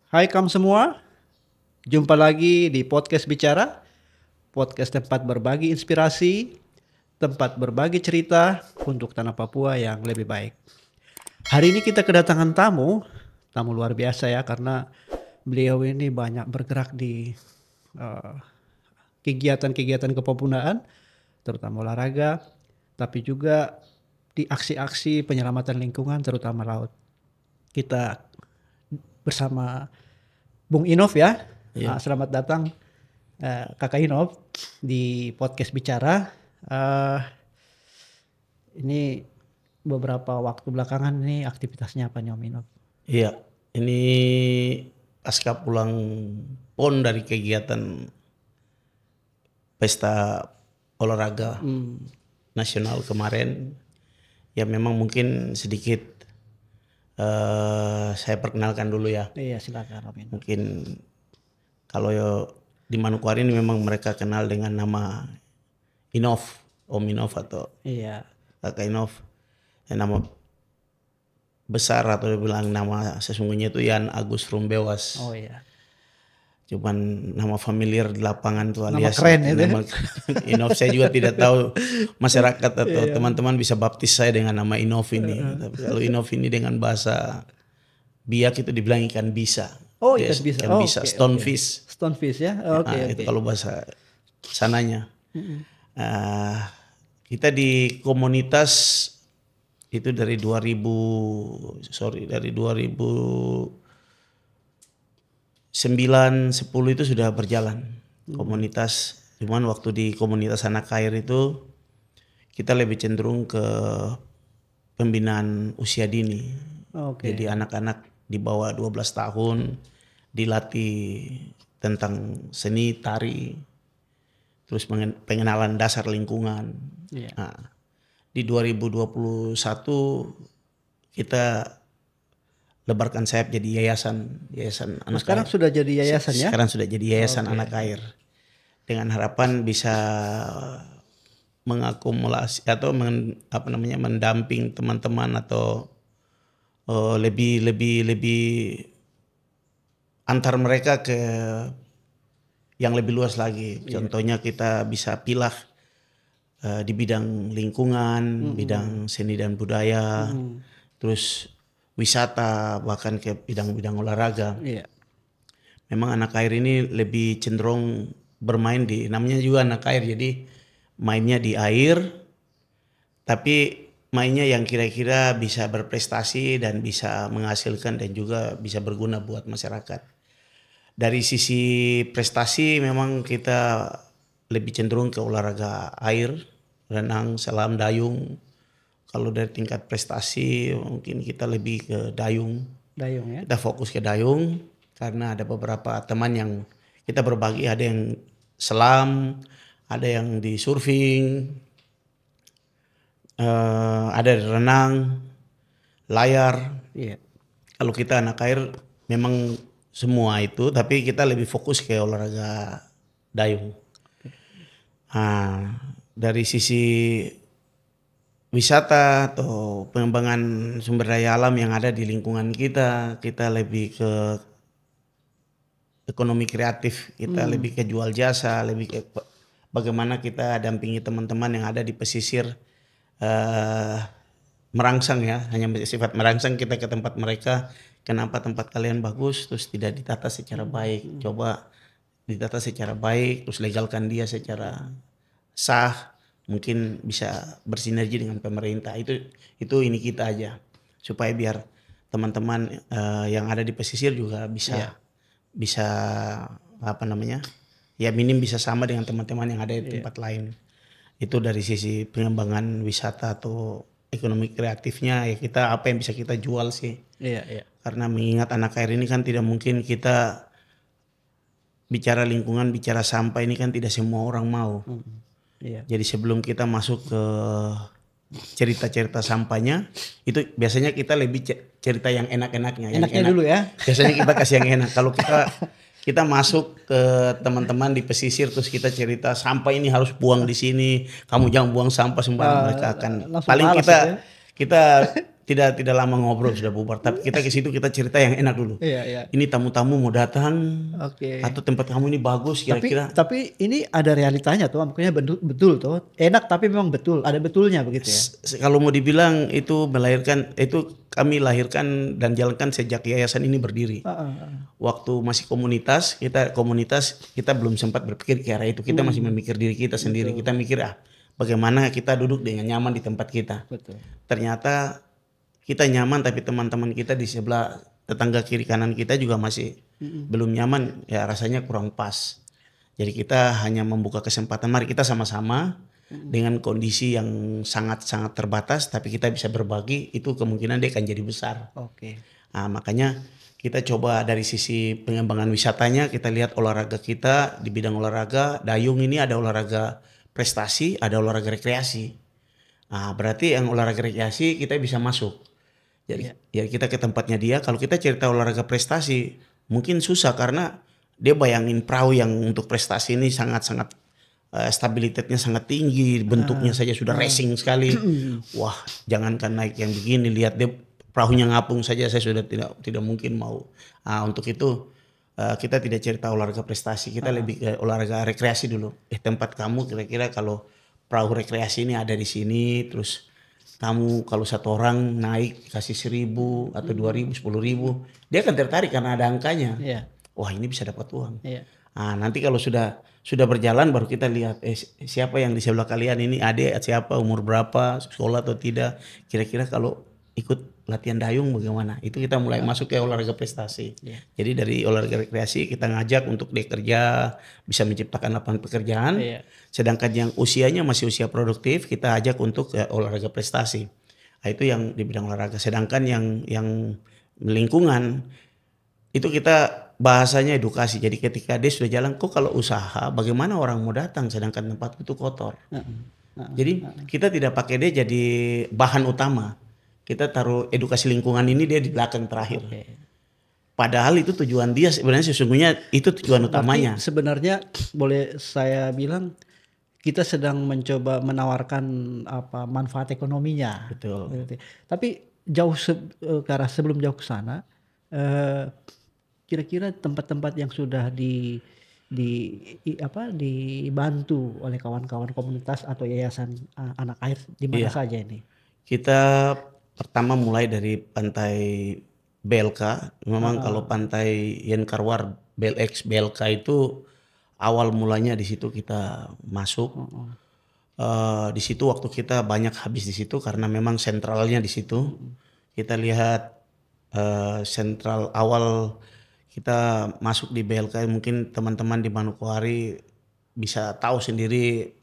Hai kamu semua, jumpa lagi di Podcast Bicara, podcast tempat berbagi inspirasi, tempat berbagi cerita untuk tanah Papua yang lebih baik. Hari ini kita kedatangan tamu luar biasa ya, karena beliau ini banyak bergerak di eh, kegiatan-kegiatan kepemudaan, terutama olahraga, tapi juga di aksi-aksi penyelamatan lingkungan terutama laut. Kita bersama Bung Inov ya. Iya. Selamat datang Kakak Inov di Podcast Bicara. Eh, ini beberapa waktu belakangan ini aktivitasnya apa nih Om Inov? Iya, ini pasca pulang PON dari kegiatan pesta olahraga nasional kemarin, ya memang mungkin sedikit saya perkenalkan dulu ya. Iya silakan Om Inov. Mungkin kalau di Manokwari ini memang mereka kenal dengan nama Inov, Om Inov atau Iya. Kakak Inov. Nama besar atau dibilang nama sesungguhnya itu Yan Agus Rumbewas. Oh iya. Cuman nama familiar di lapangan tuh Nama alias keren itu. nama Inov. Saya juga tidak tahu masyarakat atau teman-teman bisa baptis saya dengan nama Inov ini. Tapi kalau Inov ini dengan bahasa Biak itu dibilang ikan bisa. Oh Dia ikan bisa. ikan bisa, stonefish. Stonefish ya. Oke. Itu kalau bahasa sananya. Kita di komunitas itu dari 2009 10 itu sudah berjalan komunitas. Cuman waktu di komunitas anak air itu kita lebih cenderung ke pembinaan usia dini. Oke. Jadi anak-anak di bawah 12 tahun dilatih tentang seni tari, terus pengenalan dasar lingkungan. Iya. Nah, di 2021 kita lebarkan sayap jadi yayasan anak Sekarang air. sudah jadi yayasan ya? Sekarang sudah jadi yayasan anak air, dengan harapan bisa mengakumulasi atau mendamping teman-teman atau lebih antar mereka ke yang lebih luas lagi. Contohnya kita bisa pilah di bidang lingkungan, bidang seni dan budaya, terus wisata, bahkan ke bidang-bidang olahraga. Iya. Memang anak air ini lebih cenderung bermain namanya juga anak air, jadi mainnya di air, tapi mainnya yang kira-kira bisa berprestasi dan bisa menghasilkan dan juga bisa berguna buat masyarakat. Dari sisi prestasi memang kita lebih cenderung ke olahraga air, renang, selam, dayung. Kalau dari tingkat prestasi mungkin kita lebih ke dayung. Dayung ya. Kita fokus ke dayung karena ada beberapa teman yang kita berbagi, ada yang selam, ada yang di surfing, ada renang, layar. Iya. Kalau kita anak air memang semua itu, tapi kita lebih fokus ke olahraga dayung. Nah, dari sisi wisata atau pengembangan sumber daya alam yang ada di lingkungan kita lebih ke ekonomi kreatif, kita lebih ke jual jasa, lebih ke bagaimana kita dampingi teman-teman yang ada di pesisir merangsang ya, hanya bersifat merangsang kita ke tempat mereka. Kenapa tempat kalian bagus, terus tidak ditata secara baik, coba ditata secara baik, terus legalkan dia secara sah. Mungkin bisa bersinergi dengan pemerintah. Itu ini kita aja, supaya biar teman-teman yang ada di pesisir juga bisa ya minim bisa sama dengan teman-teman yang ada di tempat lain. Itu dari sisi pengembangan wisata atau ekonomi kreatifnya, ya kita apa yang bisa kita jual sih. Iya. Karena mengingat anak air ini kan tidak mungkin kita bicara lingkungan, bicara sampah ini kan tidak semua orang mau. Iya. Jadi sebelum kita masuk ke cerita-cerita sampahnya, itu biasanya kita lebih cerita yang enak-enaknya. Enaknya dulu ya. Biasanya kita kasih yang enak. Kalau kita masuk ke teman-teman di pesisir terus kita cerita sampah ini harus buang di sini, kamu jangan buang sampah sembarang, mereka akan langsung paling malas kita itu ya. kita tidak lama ngobrol sudah bubar. Tapi kita ke situ kita cerita yang enak dulu. Iya, iya. Ini tamu-tamu mau datang Oke. atau tempat kamu ini bagus kira-kira. Tapi ini ada realitanya tuh, makanya betul tuh. Enak tapi memang betul, ada betulnya begitu ya. Kalau mau dibilang itu melahirkan, itu kami lahirkan dan jalankan sejak yayasan ini berdiri. Waktu masih komunitas kita belum sempat berpikir ke arah itu. Kita masih memikir diri kita sendiri. Kita mikir bagaimana kita duduk dengan nyaman di tempat kita. Betul. Ternyata kita nyaman tapi teman-teman kita di sebelah tetangga kiri kanan kita juga masih belum nyaman, ya rasanya kurang pas. Jadi kita hanya membuka kesempatan, mari kita sama-sama dengan kondisi yang sangat-sangat terbatas tapi kita bisa berbagi, itu kemungkinan dia akan jadi besar. Oke. Nah, makanya kita coba dari sisi pengembangan wisatanya, kita lihat olahraga kita di bidang olahraga, dayung ini ada olahraga prestasi, ada olahraga rekreasi. Nah, berarti yang olahraga rekreasi kita bisa masuk. Jadi ya kita ke tempatnya dia. Kalau kita cerita olahraga prestasi mungkin susah karena dia bayangin perahu yang untuk prestasi ini sangat-sangat stabilitasnya sangat tinggi, bentuknya saja sudah racing sekali. Wah, jangankan naik yang begini, lihat dia perahunya ngapung saja saya sudah tidak mungkin mau. Untuk itu kita tidak cerita olahraga prestasi, kita lebih ke olahraga rekreasi dulu. Tempat kamu kira-kira kalau perahu rekreasi ini ada di sini, terus kamu kalau satu orang naik kasih 1.000 atau 2.000, 10.000, dia akan tertarik karena ada angkanya. Wah, ini bisa dapat uang. Nanti kalau sudah berjalan baru kita lihat siapa yang di sebelah kalian ini, adik siapa, umur berapa, sekolah atau tidak. Kira-kira kalau ikut latihan dayung bagaimana? Itu kita mulai masuk ke olahraga prestasi. Jadi dari olahraga rekreasi kita ngajak untuk dia kerja, bisa menciptakan lapangan pekerjaan. Sedangkan yang usianya masih usia produktif kita ajak untuk olahraga prestasi. Itu yang di bidang olahraga. Sedangkan yang lingkungan itu kita bahasanya edukasi. Jadi ketika dia sudah jalan, kok kalau usaha bagaimana orang mau datang sedangkan tempat itu kotor. Jadi kita tidak pakai dia jadi bahan utama. Kita taruh edukasi lingkungan ini dia di belakang terakhir. Padahal itu tujuan dia sebenarnya, sesungguhnya itu tujuan utamanya. Sebenarnya boleh saya bilang kita sedang mencoba menawarkan manfaat ekonominya. Betul. Tapi jauh ke arah sebelum jauh ke sana, kira-kira tempat-tempat yang sudah dibantu oleh kawan-kawan komunitas atau yayasan anak air di mana saja ini? Kita pertama mulai dari pantai BLK. Memang kalau pantai Yenkarwar, BLX, BLK itu awal mulanya di situ kita masuk. Di situ waktu kita banyak habis di situ karena memang sentralnya di situ. Kita lihat sentral awal kita masuk di BLK, mungkin teman-teman di Manokwari bisa tahu sendiri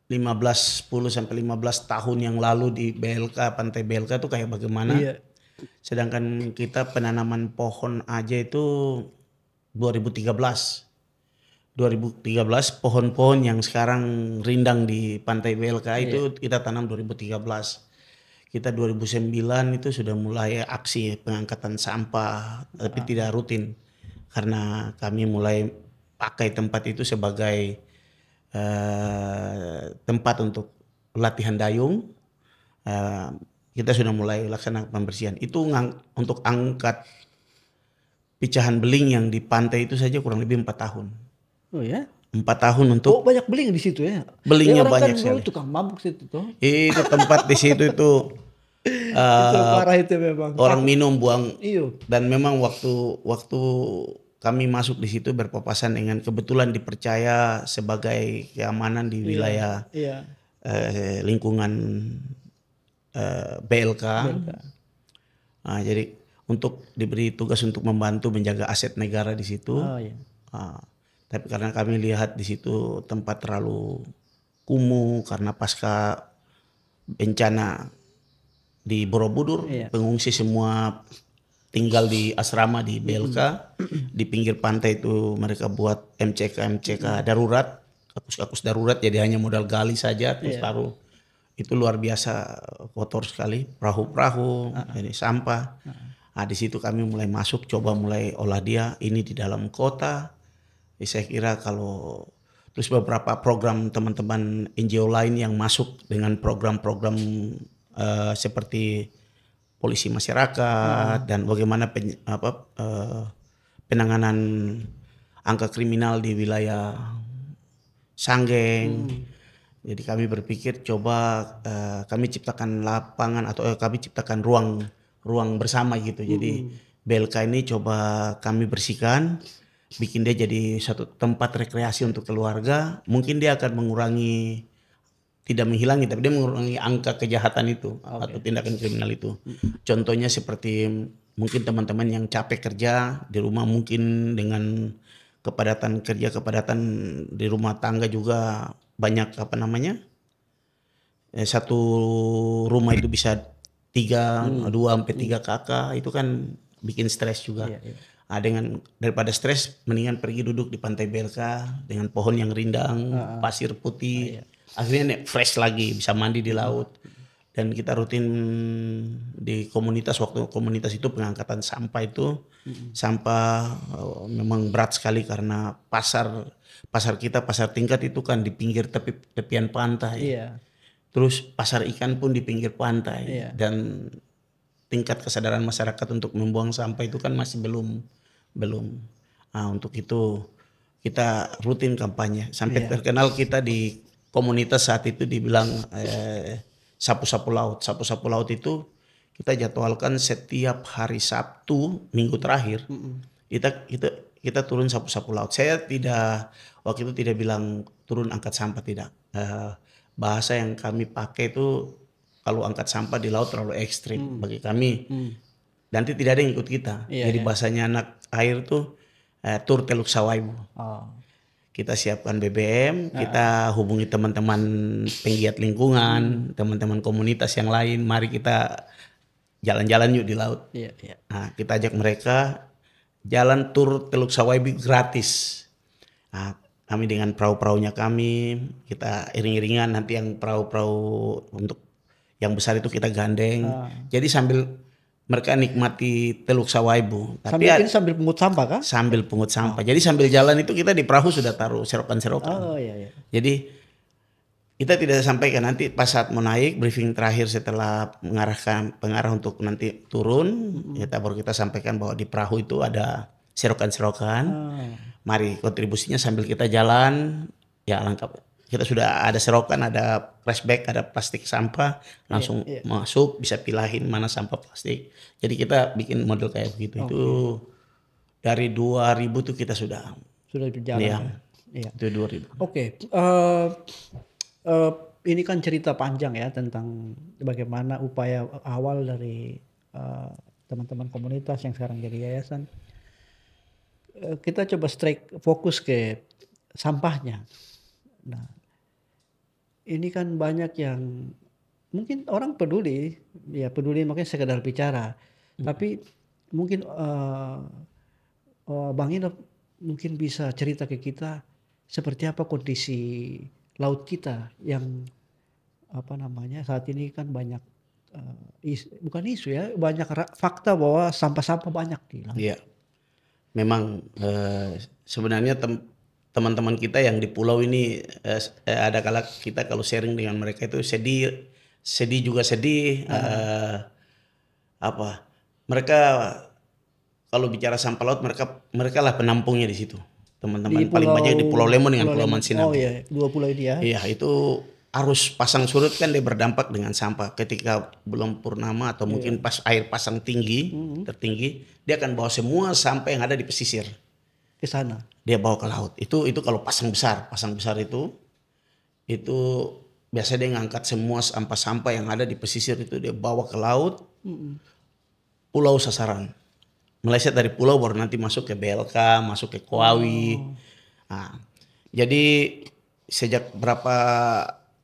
10 sampai 15 tahun yang lalu di BLK, pantai BLK itu kayak bagaimana. Sedangkan kita penanaman pohon aja itu 2013 pohon-pohon yang sekarang rindang di pantai BLK itu kita tanam 2013. Kita 2009 itu sudah mulai aksi pengangkatan sampah, tapi tidak rutin karena kami mulai pakai tempat itu sebagai tempat untuk latihan dayung. Kita sudah mulai laksanakan pembersihan. Itu untuk angkat pecahan beling yang di pantai itu saja kurang lebih 4 tahun. Oh ya? 4 tahun untuk. Banyak beling di situ ya? Belingnya banyak sekali. Tukang mabuk situ tuh. Itu tempat di situ itu. Itu parah itu memang. Orang minum buang. Iyo. Dan memang waktu kami masuk di situ berpapasan dengan kebetulan dipercaya sebagai keamanan di wilayah lingkungan BLK. Jadi untuk diberi tugas untuk membantu menjaga aset negara di situ. Tapi karena kami lihat di situ tempat terlalu kumuh karena pasca bencana di Borobudur, pengungsi semua tinggal di asrama di BLK. Di pinggir pantai itu mereka buat MCK darurat, kakus-kakus darurat, jadi hanya modal gali saja terus taruh. Itu luar biasa kotor sekali, perahu-perahu, jadi sampah. Di situ kami mulai masuk, coba mulai olah dia ini di dalam kota. Saya kira kalau terus beberapa program teman-teman NGO lain yang masuk dengan program-program seperti polisi masyarakat dan bagaimana penanganan angka kriminal di wilayah Sanggeng. Jadi kami berpikir coba kami ciptakan lapangan atau kami ciptakan ruang bersama gitu. Jadi BLK ini coba kami bersihkan, bikin dia jadi satu tempat rekreasi untuk keluarga. Mungkin dia akan mengurangi, tidak menghilangi, tapi dia mengurangi angka kejahatan itu atau tindakan kriminal itu. Contohnya seperti mungkin teman-teman yang capek kerja di rumah, mungkin dengan kepadatan kerja, kepadatan di rumah tangga juga banyak satu rumah itu bisa 2 sampai 3 kakak, itu kan bikin stres juga. Dengan daripada stres mendingan pergi duduk di pantai BLK dengan pohon yang rindang, pasir putih. Akhirnya fresh lagi, bisa mandi di laut. Dan kita rutin di komunitas, waktu komunitas itu pengangkatan sampah itu, sampah memang berat sekali karena pasar kita, pasar tingkat itu kan di pinggir tepian pantai. Terus pasar ikan pun di pinggir pantai. Dan tingkat kesadaran masyarakat untuk membuang sampah itu kan masih belum. Nah, untuk itu kita rutin kampanye. Sampai terkenal kita di komunitas saat itu dibilang sapu-sapu laut. Sapu-sapu laut itu kita jadwalkan setiap hari Sabtu minggu terakhir. Kita turun sapu-sapu laut. Saya waktu itu tidak bilang turun angkat sampah, tidak. Bahasa yang kami pakai itu kalau angkat sampah di laut terlalu ekstrim bagi kami. Nanti tidak ada yang ikut kita. Jadi bahasanya anak air tuh tur Teluk Sawaibu. Kita siapkan BBM, kita hubungi teman-teman penggiat lingkungan, teman-teman komunitas yang lain, mari kita jalan-jalan yuk di laut. Nah, kita ajak mereka jalan tur Teluk Sawaibu gratis. Nah, kami dengan perahu-perahunya kami, kita iring-iringan, nanti yang perahu-perahu untuk yang besar itu kita gandeng. Jadi sambil mereka nikmati Teluk Sawaibu. Tapi sambil pungut sampah kah? Sambil pungut sampah. Jadi sambil jalan itu kita di perahu sudah taruh serokan-serokan. Jadi kita tidak sampaikan, nanti pas saat mau naik, briefing terakhir setelah pengarah untuk nanti turun, baru kita sampaikan bahwa di perahu itu ada serokan-serokan. Mari kontribusinya sambil kita jalan, ya lengkap. Kita sudah ada serokan, ada trash bag, ada plastik sampah, langsung masuk, bisa pilahin mana sampah plastik. Jadi kita bikin model kayak begitu. Itu dari 2000 tuh kita sudah berjalan. Itu 2000. Ini kan cerita panjang ya tentang bagaimana upaya awal dari teman-teman komunitas yang sekarang jadi yayasan. Kita coba fokus ke sampahnya. Nah, ini kan banyak yang mungkin orang peduli makanya sekedar bicara. Tapi mungkin Bang Ino mungkin bisa cerita ke kita seperti apa kondisi laut kita yang saat ini kan banyak bukan isu ya, banyak fakta bahwa sampah-sampah banyak di laut. Iya. Memang sebenarnya teman-teman kita yang di pulau ini ada kala kita kalau sharing dengan mereka itu sedih juga sedih. Mereka kalau bicara sampah laut mereka lah penampungnya di situ. Teman-teman paling banyak di Pulau Lemon dengan Pulau Mansinabo. Dua pulau ini ya. Iya, itu arus pasang surut kan dia berdampak dengan sampah. Ketika bulan purnama atau mungkin pas air pasang tertinggi, dia akan bawa semua sampah yang ada di pesisir ke sana. Dia bawa ke laut. Itu kalau pasang besar itu biasa dia ngangkat semua sampah-sampah yang ada di pesisir itu dia bawa ke laut. Pulau sasaran. Meleset dari pulau baru nanti masuk ke BLK, masuk ke Koawi. Nah, jadi sejak berapa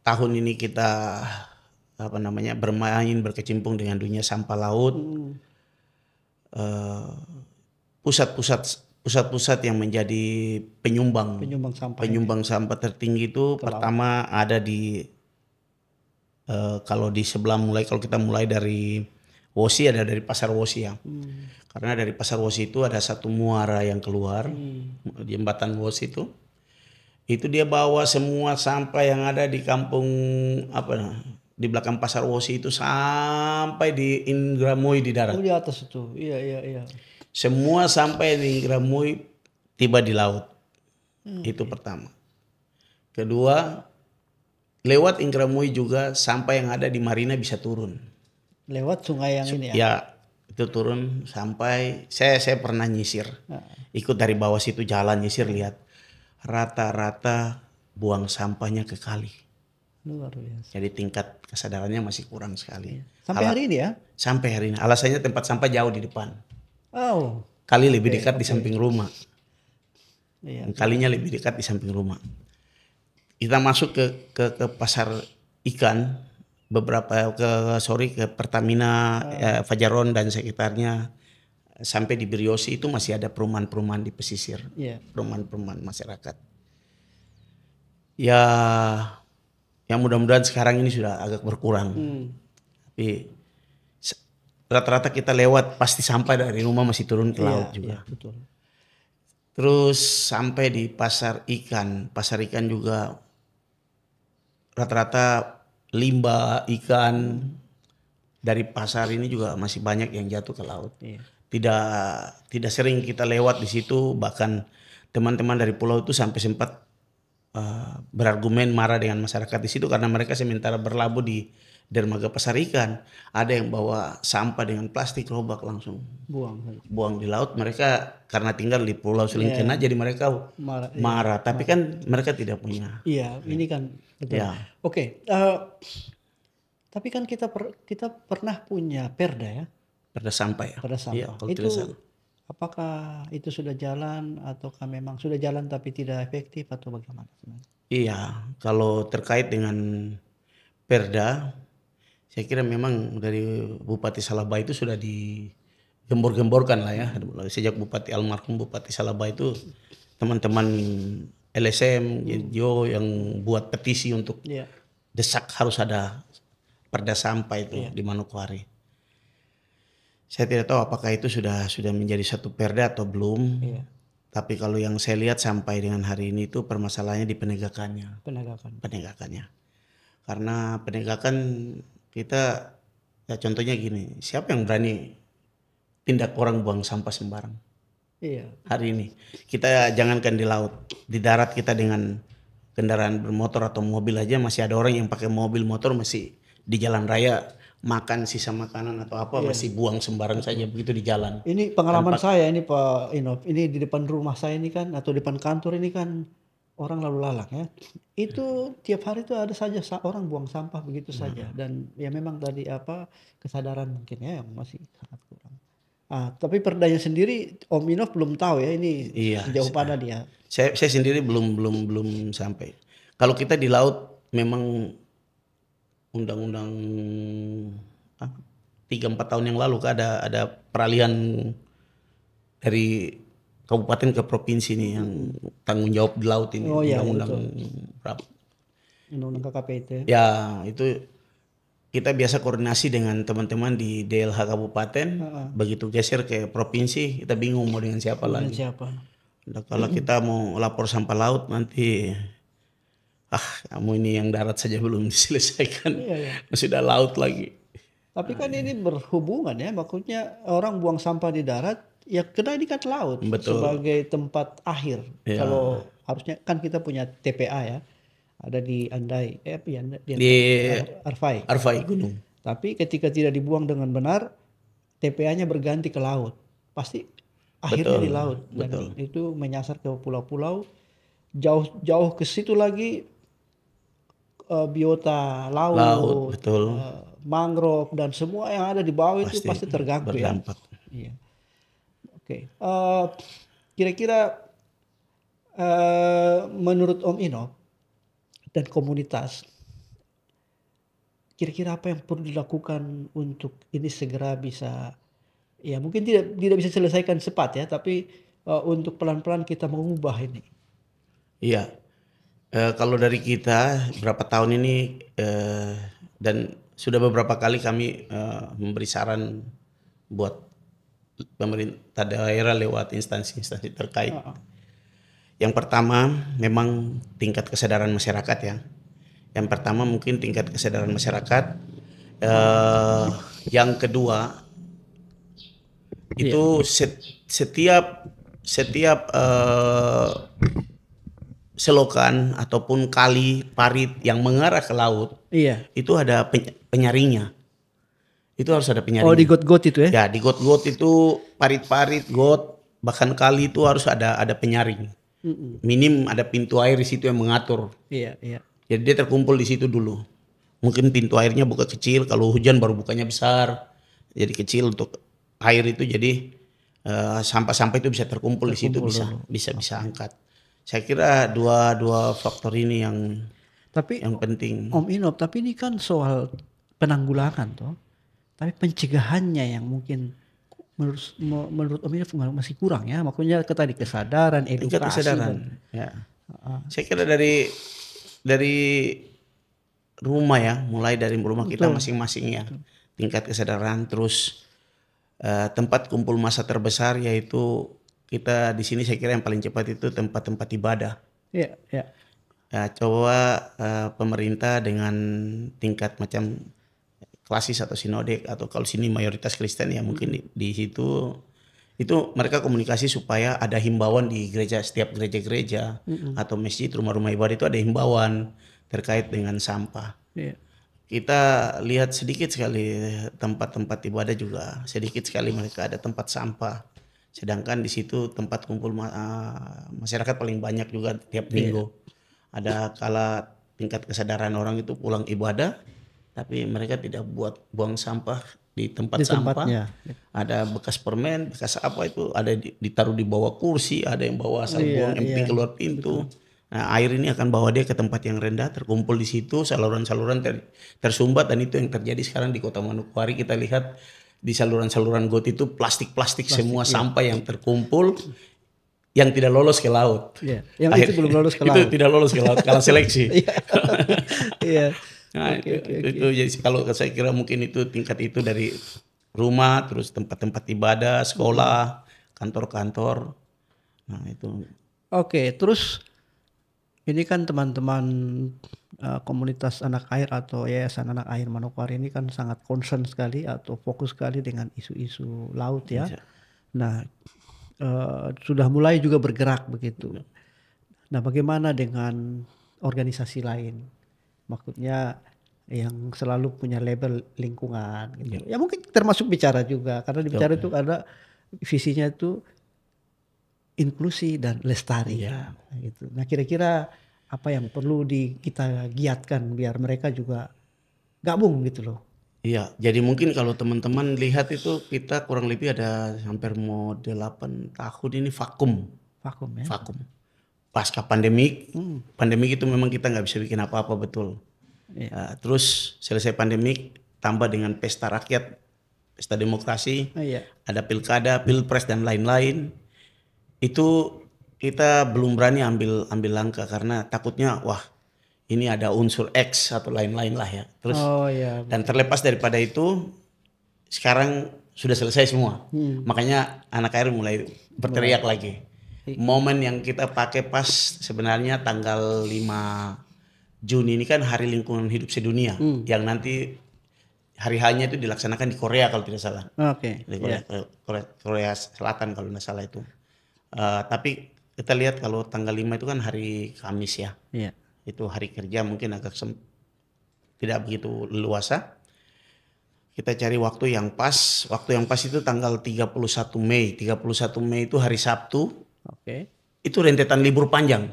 tahun ini kita berkecimpung dengan dunia sampah laut. Pusat-pusat yang menjadi penyumbang sampah tertinggi itu pertama ada di kalau kita mulai dari Wosi, ada dari Pasar Wosi ya. Karena dari Pasar Wosi itu ada satu muara yang keluar, jembatan Wosi itu dia bawa semua sampah yang ada di kampung di belakang Pasar Wosi itu sampai di Indramoy di darat. Oh di atas itu, iya iya iya. Semua sampai di Indramoy tiba di laut. Itu pertama. Kedua, lewat Indramoy juga sampai yang ada di Marina bisa turun. Lewat sungai yang ini ya. Ya, itu turun sampai saya pernah nyisir. Ikut dari bawah situ jalan nyisir lihat rata-rata buang sampahnya ke kali. Luar biasa. Jadi tingkat kesadarannya masih kurang sekali. Sampai hari ini ya? Sampai hari ini. Alasannya tempat sampah jauh di depan. Oh. Kali lebih dekat di samping rumah. Iya. Kalinya lebih dekat di samping rumah. Kita masuk ke pasar ikan beberapa ke Pertamina, Fajaron dan sekitarnya sampai di Briosi itu masih ada perumahan-perumahan di pesisir. Iya. Perumahan-perumahan masyarakat. Ya yang mudah-mudahan sekarang ini sudah agak berkurang. Tapi rata-rata kita lewat pasti sampah dari rumah masih turun ke laut juga. Iya, betul. Terus sampai di pasar ikan juga rata-rata limbah ikan dari pasar ini juga masih banyak yang jatuh ke laut. Iya. Tidak sering kita lewat di situ, bahkan teman-teman dari pulau itu sampai sempat berargumen marah dengan masyarakat di situ karena mereka sementara berlabuh di dermaga pasar ikan ada yang bawa sampah dengan plastik robak langsung buang di laut. Mereka karena tinggal di Pulau Selingkena jadi mereka marah. Tapi kan mereka tidak punya. Iya, ini kan betul. Ya. Oke, tapi kan kita pernah punya perda ya. Perda sampah ya. Perda sampah. Ya, itu apakah itu sudah jalan ataukah memang sudah jalan tapi tidak efektif atau bagaimana? Iya, kalau terkait dengan perda, saya kira memang dari Bupati Salaba itu sudah digembor-gemborkan lah ya. Sejak almarhum Bupati Salaba itu teman-teman LSM, Jo yang buat petisi untuk desak harus ada perda sampah itu di Manokwari. Saya tidak tahu apakah itu sudah menjadi satu perda atau belum. Tapi kalau yang saya lihat sampai dengan hari ini itu permasalahannya di penegakannya. Penegakannya. Karena penegakan kita ya contohnya gini, siapa yang berani tindak orang buang sampah sembarang? Iya. Hari ini kita jangankan di laut, di darat kita dengan kendaraan bermotor atau mobil aja masih ada orang yang pakai mobil motor masih di jalan raya makan sisa makanan atau apa masih buang sembarang saja begitu di jalan. Ini pengalaman saya ini Pak Inov, ini di depan rumah saya ini kan atau depan kantor ini kan orang lalu lalang ya. Itu tiap hari itu ada saja orang buang sampah begitu saja dan ya memang tadi kesadaran mungkin ya yang masih sangat kurang. Tapi perdanya sendiri Om Inov belum tahu ya ini sejauh mana dia. Saya sendiri belum sampai. Kalau kita di laut memang undang-undang 3-4 tahun yang lalu ada peralihan dari kabupaten ke provinsi nih yang tanggung jawab di laut ini. Undang-undang berapa? Undang-undang KKP itu. Ya itu kita biasa koordinasi dengan teman-teman di DLH kabupaten. Begitu geser ke provinsi kita bingung mau dengan siapa lagi. Nah, kalau kita mau lapor sampah laut nanti kamu ini yang darat saja belum diselesaikan. Sudah laut lagi. Tapi kan ini berhubungan ya, maksudnya orang buang sampah di darat ya kena di kat laut. Betul. Sebagai tempat akhir. Kalau harusnya kan kita punya TPA ya, ada di Andai, di Arfai Gunung. Tapi ketika tidak dibuang dengan benar, TPA-nya berganti ke laut, pasti akhirnya di laut. Dan itu menyasar ke pulau-pulau, jauh ke situ lagi biota laut, mangrove dan semua yang ada di bawah itu pasti terganggu berdampak. Ya. Iya. Oke. Kira-kira menurut Om Inov dan komunitas, kira-kira apa yang perlu dilakukan untuk ini segera bisa, ya mungkin tidak bisa selesaikan cepat ya, tapi untuk pelan-pelan kita mengubah ini. Iya. Kalau dari kita berapa tahun ini dan sudah beberapa kali kami memberi saran buat pemerintah daerah lewat instansi-instansi terkait. Yang pertama memang tingkat kesadaran masyarakat ya. Yang pertama mungkin tingkat kesadaran masyarakat. Yang kedua itu setiap selokan ataupun kali parit yang mengarah ke laut Iya. itu ada penyaringnya. Itu harus ada penyaringnya. Oh, di got-got itu ya? Ya, di got-got itu parit-parit, got, bahkan kali itu harus ada penyaring. Minim ada pintu air di situ yang mengatur. Iya, iya. Jadi dia terkumpul di situ dulu. Mungkin pintu airnya buka kecil, kalau hujan baru bukanya besar. Jadi kecil untuk air itu, jadi sampah-sampah itu bisa terkumpul di situ, bisa angkat. Saya kira dua faktor ini yang penting. Om Inop, tapi ini kan soal penanggulangan toh. Tapi pencegahannya yang mungkin menurut Om Inop masih kurang ya. Makanya tadi kesadaran, edukasi. Ya. Saya kira dari rumah ya, mulai dari rumah kita masing-masing ya. Tingkat kesadaran, terus tempat kumpul massa terbesar yaitu kita di sini saya kira yang paling cepat itu tempat-tempat ibadah. Iya, iya. Ya, coba pemerintah dengan tingkat macam klasis atau sinode, atau kalau sini mayoritas Kristen ya mungkin di situ itu mereka komunikasi supaya ada himbauan di gereja, setiap gereja-gereja atau masjid, rumah-rumah ibadah itu ada himbauan terkait dengan sampah. Iya. Kita lihat sedikit sekali tempat-tempat ibadah juga, sedikit sekali mereka ada tempat sampah. Sedangkan di situ tempat kumpul masyarakat paling banyak juga tiap minggu. Ada kala tingkat kesadaran orang itu pulang ibadah, tapi mereka tidak buang sampah di tempat sampah. Ada bekas permen, bekas apa itu ada ditaruh di bawah kursi, ada yang bawa asal buang empty keluar pintu. Betul. Nah, air ini akan bawa dia ke tempat yang rendah, terkumpul di situ, saluran-saluran tersumbat, dan itu yang terjadi sekarang di Kota Manokwari. Kita lihat di saluran-saluran got itu plastik semua sampah yang terkumpul yang tidak lolos ke laut. Iya. Yang itu belum lolos ke laut. Itu tidak lolos ke laut karena seleksi. Iya. Nah, itu jadi kalau saya kira mungkin itu tingkat itu dari rumah, terus tempat-tempat ibadah, sekolah, kantor-kantor. Nah, itu. Oke, terus ini kan teman-teman komunitas anak air atau yayasan anak air Manokwari ini kan sangat concern sekali atau fokus sekali dengan isu-isu laut ya. Nah, sudah mulai juga bergerak begitu. Nah, bagaimana dengan organisasi lain? Maksudnya yang selalu punya label lingkungan gitu. Ya mungkin termasuk Bicara juga, karena di Bicara itu ada visinya itu inklusi dan lestari gitu. Nah, kira-kira apa yang perlu kita giatkan biar mereka juga gabung gitu loh. Iya, jadi mungkin kalau teman-teman lihat itu kita kurang lebih ada hampir mau 8 tahun ini vakum ya. Vakum. Pasca pandemik, pandemik itu memang kita nggak bisa bikin apa-apa betul. Terus selesai pandemik tambah dengan pesta rakyat, pesta demokrasi, ada pilkada, pilpres dan lain-lain. Itu kita belum berani ambil langkah karena takutnya ini ada unsur X atau lain-lain lah ya. Terus dan terlepas daripada itu sekarang sudah selesai semua. Makanya anak air mulai berteriak lagi. Momen yang kita pakai pas sebenarnya tanggal 5 Juni ini kan Hari Lingkungan Hidup Sedunia yang nanti hari hanya itu dilaksanakan di Korea kalau tidak salah. Di Korea Selatan kalau tidak salah itu. Tapi kita lihat kalau tanggal 5 itu kan hari Kamis ya. Itu hari kerja mungkin agak tidak begitu leluasa. Kita cari waktu yang pas. Waktu yang pas itu tanggal 31 Mei. 31 Mei itu hari Sabtu. Itu rentetan libur panjang.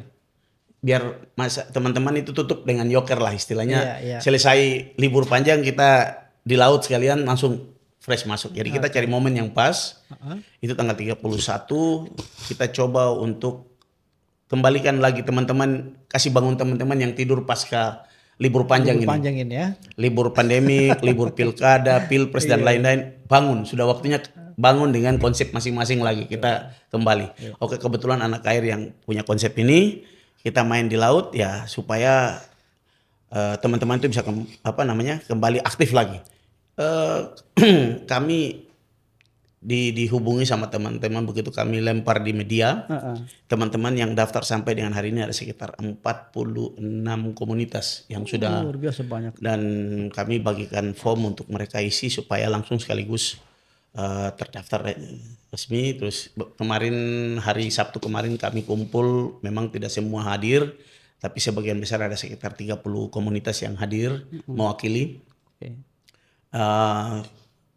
Biar teman-teman itu tutup dengan yoker lah istilahnya. Selesai libur panjang kita di laut sekalian langsung fresh masuk. Jadi kita cari momen yang pas. Itu tanggal 31 kita coba untuk kembalikan lagi teman-teman, kasih bangun teman-teman yang tidur pasca libur panjang ini ya. Libur pandemik, libur pilkada, pilpres dan lain-lain, bangun. Sudah waktunya bangun dengan konsep masing-masing lagi. Kita kembali. Oke, kebetulan anak air yang punya konsep ini, kita main di laut ya supaya teman-teman itu bisa kembali aktif lagi. Kami dihubungi sama teman-teman begitu kami lempar di media. Heeh. Teman-teman yang daftar sampai dengan hari ini ada sekitar 46 komunitas yang sudah, Luar biasa banyak. dan kami bagikan form untuk mereka isi supaya langsung sekaligus terdaftar resmi. Terus kemarin hari Sabtu kemarin kami kumpul, memang tidak semua hadir, tapi sebagian besar ada sekitar 30 komunitas yang hadir mewakili. Oke.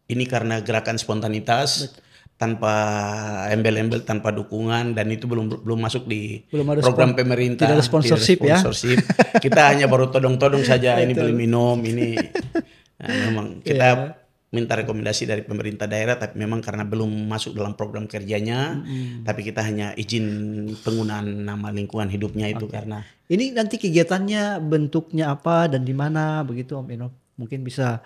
Ini karena gerakan spontanitas, tanpa embel-embel, tanpa dukungan, dan itu belum masuk di Belum ada program pemerintah. tidak ada sponsorship ya. Kita hanya baru todong-todong saja, ini beli minum, ini. Nah, memang kita minta rekomendasi dari pemerintah daerah, tapi memang karena belum masuk dalam program kerjanya, tapi kita hanya izin penggunaan nama lingkungan hidupnya itu karena. Ini nanti kegiatannya bentuknya apa dan di mana begitu Om Eno? Mungkin bisa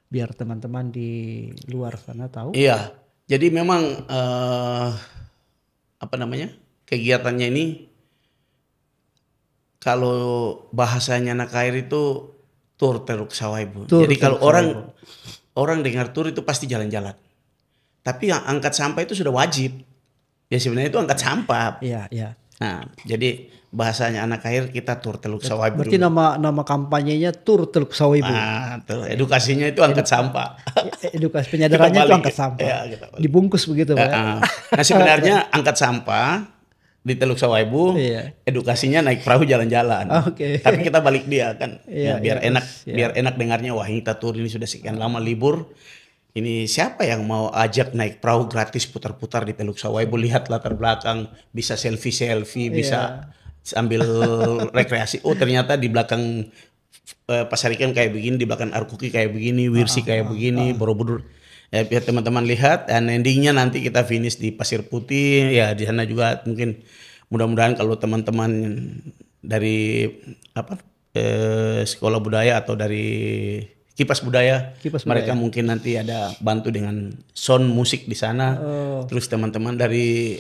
biar teman-teman di luar sana tahu. Iya, jadi memang kegiatannya ini kalau bahasanya anak air itu tur Teluk Sawaibu. Jadi kalau orang dengar tur itu pasti jalan-jalan. Tapi yang angkat sampah itu sudah wajib. Ya sebenarnya itu angkat sampah. Iya, iya. Nah, jadi bahasanya anak air kita tur Teluk Sawaibu. Berarti nama kampanyenya tur Teluk Sawaibu. Nah, edukasinya itu angkat sampah. Edukasi penyadarannya itu angkat sampah. Ya, dibungkus begitu Pak. Nah, sebenarnya angkat sampah di Teluk Sawaibu, edukasinya naik perahu jalan-jalan. Tapi kita balik dia kan, biar enak dengarnya. Wah, ini kita tur ini sudah sekian lama libur. Ini siapa yang mau ajak naik perahu gratis putar-putar di Teluk Sawaibu, lihat latar belakang, bisa selfie, bisa sambil rekreasi. Oh, ternyata di belakang Pasar Ikan kayak begini, di belakang Arkuki kayak begini, Wirsi kayak begini, Borobudur. Ya, biar teman-teman lihat, dan endingnya nanti kita finish di Pasir Putih. Ya, di sana juga mungkin mudah-mudahan kalau teman-teman dari sekolah budaya atau dari Kipas Budaya, mereka mungkin nanti ada bantu dengan sound musik di sana. Terus teman-teman dari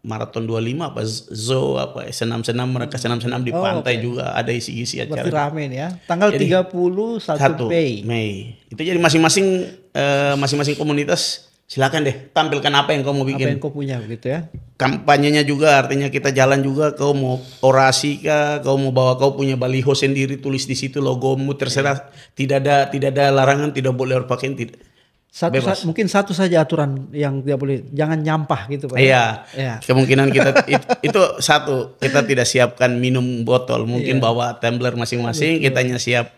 Maraton 25 senam-senam, mereka senam-senam di pantai juga ada isi-isi acara. Berarti rame nih ya. Tanggal 31 Mei. Itu jadi masing-masing komunitas silakan deh tampilkan apa yang kau mau bikin. Apa yang kau punya gitu ya. Kampanyenya juga artinya kita jalan juga, kau mau orasi kah, kau mau bawa kau punya baliho sendiri, tulis di situ logomu, terserah. Tidak ada larangan, tidak boleh berpakaian, tidak. Mungkin satu saja aturan yang tidak boleh, jangan nyampah gitu Pak. Iya. Kemungkinan kita itu satu, kita tidak siapkan minum botol, mungkin bawa tumbler masing-masing, kita hanya siap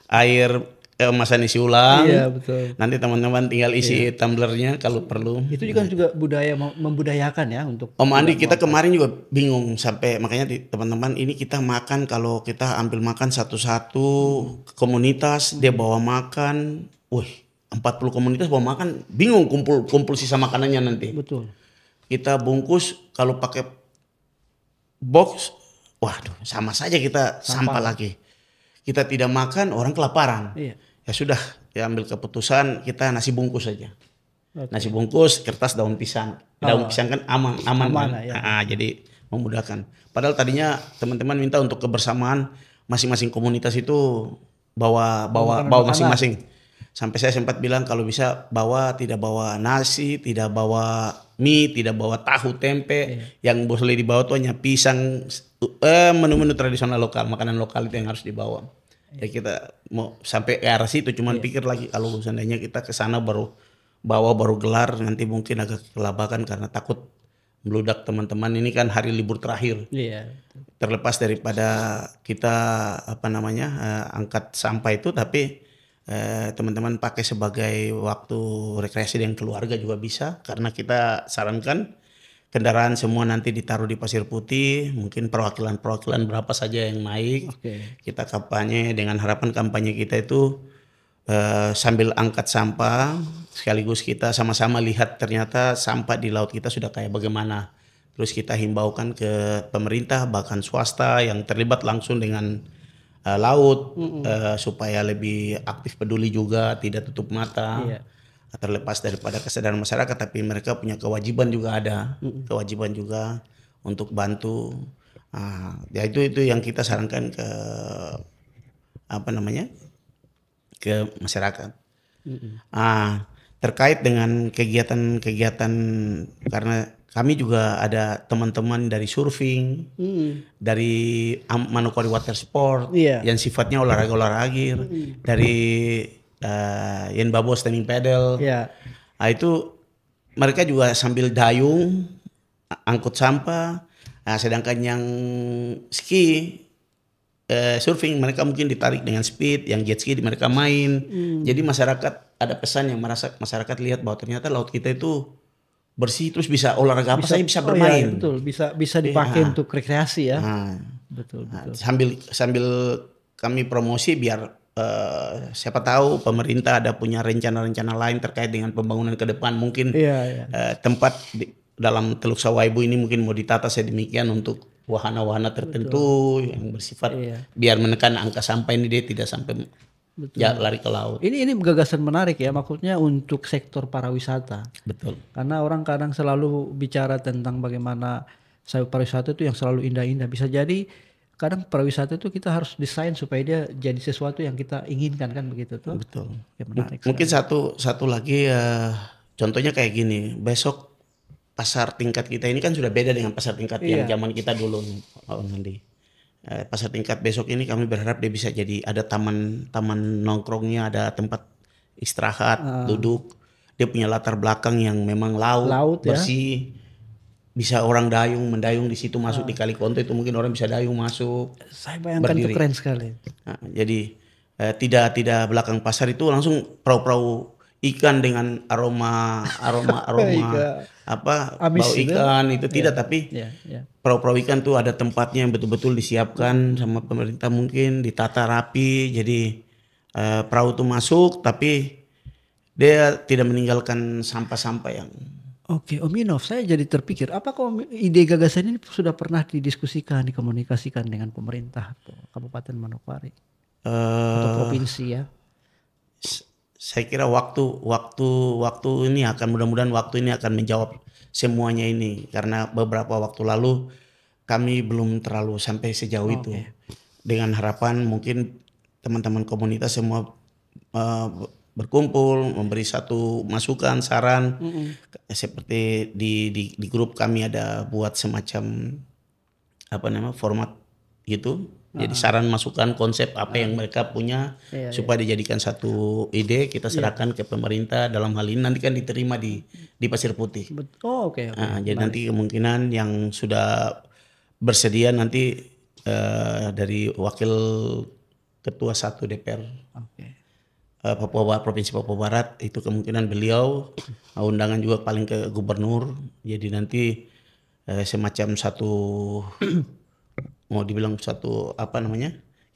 air kemasan isi ulang. Iya, betul. Nanti teman-teman tinggal isi tumblernya kalau perlu. Itu juga budaya membudayakan ya untuk. Om Andi, kita kemarin juga bingung sampai makanya teman-teman ini kita makan, kalau kita ambil makan satu-satu komunitas dia bawa makan, 40 komunitas bawa makan, bingung kumpul sisa makanannya nanti. Betul. Kita bungkus kalau pakai box, waduh sama saja kita sampah lagi. Kita tidak makan, orang kelaparan. Ya sudah, ya ambil keputusan kita nasi bungkus saja. Nasi bungkus, kertas daun pisang. Daun pisang kan aman kan? Ya. Jadi memudahkan. Padahal tadinya teman-teman minta untuk kebersamaan, masing-masing komunitas itu bawa masing-masing. Sampai saya sempat bilang kalau bisa tidak bawa nasi, tidak bawa mie, tidak bawa tahu tempe, yang boleh dibawa tuh hanya pisang, menu-menu tradisional lokal, makanan lokal itu yang harus dibawa. Ya kita mau sampai ke arah situ, cuman pikir lagi kalau seandainya kita ke sana baru gelar, nanti mungkin agak kelabakan karena takut meludak teman-teman. Ini kan hari libur terakhir. Terlepas daripada kita angkat sampah itu, tapi teman-teman pakai sebagai waktu rekreasi dengan keluarga juga bisa, karena kita sarankan kendaraan semua nanti ditaruh di Pasir Putih, mungkin perwakilan berapa saja yang naik. Kita kampanye dengan harapan kampanye kita itu sambil angkat sampah, sekaligus kita sama-sama lihat ternyata sampah di laut kita sudah kayak bagaimana. Terus kita himbaukan ke pemerintah bahkan swasta yang terlibat langsung dengan laut, supaya lebih aktif peduli juga, tidak tutup mata. Terlepas daripada kesadaran masyarakat, tapi mereka punya kewajiban juga kewajiban juga untuk bantu. Ya itu yang kita sarankan ke ke masyarakat. terkait dengan kegiatan-kegiatan, karena kami juga ada teman-teman dari surfing, dari Manokwari Water Sport Iya. yang sifatnya olahraga, dari Yen Babos standing paddle. Iya. Nah, itu mereka juga sambil dayung, angkut sampah. Nah, sedangkan yang ski, surfing mereka mungkin ditarik dengan speed, yang jet ski mereka main. Jadi masyarakat ada pesan yang masyarakat lihat bahwa ternyata laut kita itu bersih, terus bisa olahraga apa saja bisa Oh bermain. iya, betul, bisa dipakai untuk rekreasi ya. Betul. Sambil kami promosi biar siapa tahu pemerintah ada punya rencana-rencana lain terkait dengan pembangunan ke depan, mungkin tempat dalam Teluk Sawaibu ini mungkin mau ditata sedemikian untuk wahana-wahana tertentu yang bersifat biar menekan angka sampah ini dia tidak sampai lari ke laut. Ini gagasan menarik ya, maksudnya untuk sektor pariwisata. Betul. Karena orang kadang selalu bicara tentang bagaimana pariwisata itu yang selalu indah-indah. Bisa jadi kadang pariwisata itu kita harus desain supaya dia jadi sesuatu yang kita inginkan, kan begitu tuh. Betul. Ya, menarik. Mungkin satu lagi contohnya kayak gini. Besok pasar tingkat kita ini kan sudah beda dengan pasar tingkat yang zaman kita dulu, Nandi. Pasar tingkat besok ini kami berharap dia bisa jadi ada taman nongkrongnya, ada tempat istirahat, duduk. Dia punya latar belakang yang memang laut bersih. Bisa orang mendayung di situ, masuk di Kali Konto itu mungkin orang bisa dayung masuk. Saya bayangkan itu keren sekali. Nah, jadi tidak belakang pasar itu langsung perahu-perahu ikan dengan aroma bau ikan itu tidak, tapi perahu-perahu ikan tuh ada tempatnya yang betul-betul disiapkan sama pemerintah, mungkin ditata rapi. Jadi perahu tuh masuk tapi dia tidak meninggalkan sampah-sampah yang. Oke, Om Inov, saya jadi terpikir, apakah ide gagasan ini sudah pernah didiskusikan, dikomunikasikan dengan pemerintah atau Kabupaten Manokwari atau provinsi ya? Saya kira waktu ini akan, mudah-mudahan waktu ini akan menjawab semuanya ini, karena beberapa waktu lalu kami belum terlalu sampai sejauh itu. Dengan harapan mungkin teman-teman komunitas semua berkumpul, memberi satu masukan, saran. Seperti di grup kami ada buat semacam format gitu. Jadi saran, masukan, konsep apa yang mereka punya supaya dijadikan satu ide, kita serahkan ke pemerintah. Dalam hal ini nanti kan diterima di Pasir Putih. Jadi nanti kemungkinan yang sudah bersedia nanti dari wakil ketua 1 DPR Provinsi Papua Barat, itu kemungkinan beliau, undangan juga paling ke gubernur. Jadi nanti semacam satu mau dibilang satu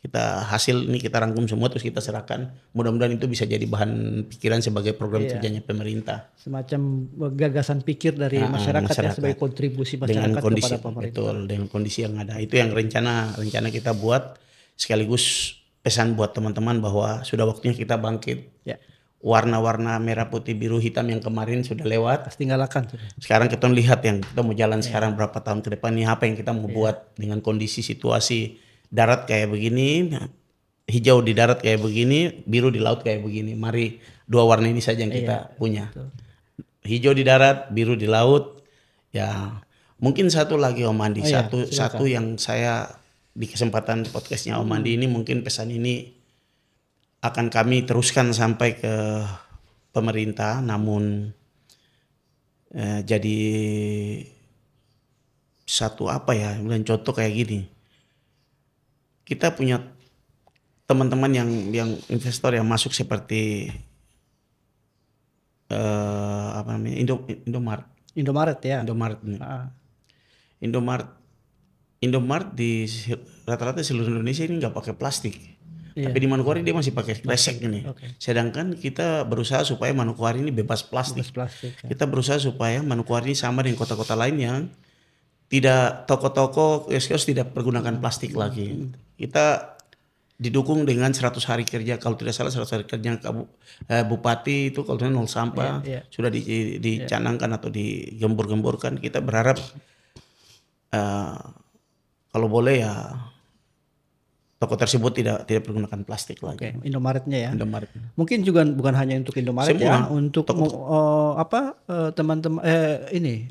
kita hasil ini kita rangkum semua terus kita serahkan. Mudah-mudahan itu bisa jadi bahan pikiran sebagai program kerjanya pemerintah. Semacam gagasan pikir dari masyarakat ya, sebagai kontribusi masyarakat dengan kondisi, kepada pemerintah. Betul, dengan kondisi yang ada. Itu yang rencana kita buat, sekaligus pesan buat teman-teman bahwa sudah waktunya kita bangkit. Warna-warna merah, putih, biru, hitam yang kemarin sudah lewat. Pasti tinggalkan. Sekarang kita lihat yang kita mau jalan sekarang berapa tahun ke depan nih, apa yang kita mau buat dengan kondisi situasi darat kayak begini, hijau di darat kayak begini, biru di laut kayak begini. Mari 2 warna ini saja yang kita punya. Hijau di darat, biru di laut. Ya, mungkin satu lagi Om Andi, satu yang saya di kesempatan podcastnya Om Andi ini, mungkin pesan ini akan kami teruskan sampai ke pemerintah, namun jadi satu contoh kayak gini. Kita punya teman-teman yang investor yang masuk seperti Indomaret. Indomaret di rata-rata seluruh Indonesia ini nggak pakai plastik. Tapi di Manokwari dia masih pakai kresek ini. Sedangkan kita berusaha supaya Manokwari ini bebas plastik. Kita berusaha supaya Manokwari ini sama dengan kota-kota lain yang tidak, toko-toko, kios-kios tidak pergunakan plastik lagi. Kita didukung dengan 100 hari kerja, kalau tidak salah 100 hari kerja Bupati itu kalau tidak nol sampah, sudah dicanangkan atau digembur-gemburkan. Kita berharap kalau boleh ya toko tersebut tidak menggunakan plastik Oke, lagi. Indomaretnya ya. Indomaret. Mungkin juga bukan hanya untuk Indomaret ya, Semua untuk teman-teman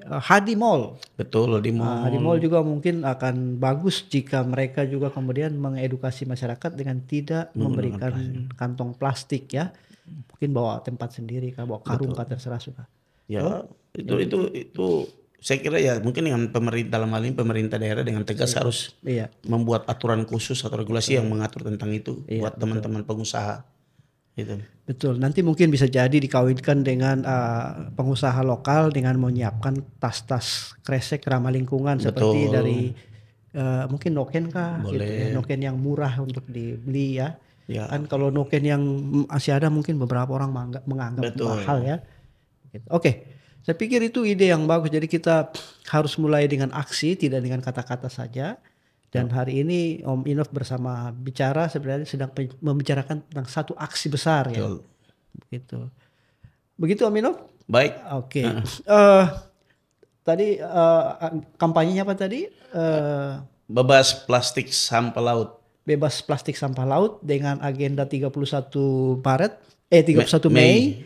Hadi Mall. betul di Hadi mall. Mall juga mungkin akan bagus jika mereka juga kemudian mengedukasi masyarakat dengan tidak memberikan kantong plastik ya. Mungkin bawa tempat sendiri, bawa karung, terserah suka. Ya, itu saya kira ya mungkin dengan pemerintah, dalam hal ini pemerintah daerah dengan tegas harus Iya, membuat aturan khusus atau regulasi yang mengatur tentang itu buat teman-teman pengusaha. Itu. betul. Nanti mungkin bisa jadi dikawinkan dengan pengusaha lokal dengan menyiapkan tas-tas kresek ramah lingkungan seperti Betul. dari mungkin noken kah gitu ya, Boleh. noken yang murah untuk dibeli ya. Ya, Kan kalau noken yang masih ada mungkin beberapa orang menganggap betul. mahal ya. Gitu. Oke. Saya pikir itu ide yang bagus. Jadi kita harus mulai dengan aksi, tidak dengan kata-kata saja. Dan hari ini Om Inov bersama Bicara sebenarnya sedang membicarakan tentang satu aksi besar ya. Betul. Begitu. Begitu Om Inov? Baik, Oke. Tadi kampanyenya apa tadi? bebas plastik sampah laut. Bebas plastik sampah laut dengan agenda 31 Maret, 31 Mei.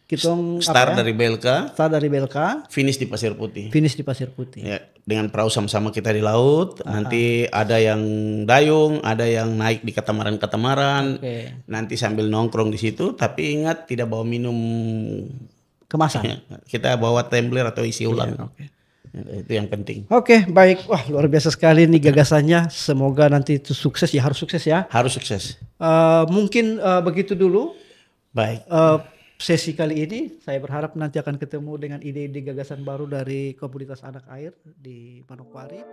Kita Start dari BLK, Start dari BLK, finish di Pasir Putih. finish di Pasir Putih. Ya, dengan perahu sama-sama kita di laut. Nanti ada yang dayung, ada yang naik di katamaran-katamaran. Oke. Nanti sambil nongkrong di situ. Tapi ingat tidak bawa minum. Kemasan. Kita bawa tumbler atau isi ulang. Oke. Itu yang penting. Oke, baik. Wah, luar biasa sekali nih gagasannya. Semoga nanti itu sukses ya, harus sukses ya. Harus sukses. Mungkin begitu dulu Baik. sesi kali ini. Saya berharap nanti akan ketemu dengan ide-ide gagasan baru dari komunitas anak air di Manokwari.